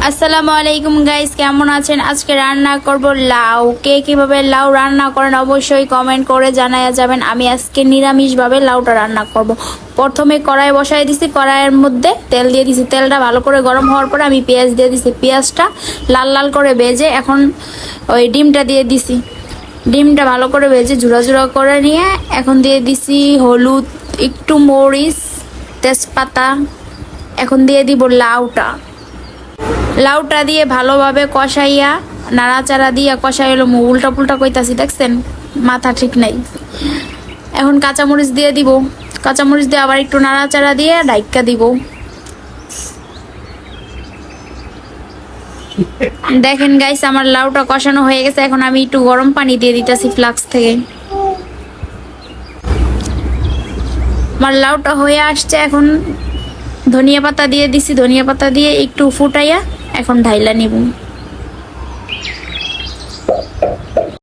আসসালামু আলাইকুম গাইস, কেমন আছেন? আজকে রান্না করব লাউ। কে কিভাবে লাউ রান্না করেন অবশ্যই কমেন্ট করে জানায়া যাবেন। আমি আজকে নিরামিষভাবে লাউটা রান্না করব। প্রথমে কড়াই বসাই দিছি, কড়াইয়ের মধ্যে তেল দিয়ে দিছি। তেলটা ভালো করে গরম হওয়ার পরে আমি পেঁয়াজ দিয়ে দিছি। পেঁয়াজটা লাল লাল করে ভেজে এখন ওই ডিমটা দিয়ে দিছি। ডিমটা ভালো করে ভেজে ঝুরা ঝুরা করে নিয়ে এখন দিয়ে দিছি হলুদ, একটু মরিচ, তেজপাতা। এখন দিয়ে দিব লাউটা দিয়ে ভালোভাবে কষাইয়া নাড়াচাড়া দিয়ে কষাই হলো উল্টা পুল্টা কইতাছি, দেখছেন মাথা ঠিক নাই। এখন কাঁচামরিচ দিয়ে দিব। কাঁচামরিচ দিয়ে আবার একটু নাড়াচাড়া দিয়ে ডাইক্কা দিব। দেখেন গাইস, আমার লাউটা কষানো হয়ে গেছে। এখন আমি একটু গরম পানি দিয়ে দিতেছি ফ্লাক্স থেকে। আমার লাউটা হয়ে আসছে। এখন ধনিয়া পাতা দিয়ে দিছি। ধনিয়া পাতা দিয়ে একটু ফুটাইয়া এখন ঢাইলা নিব।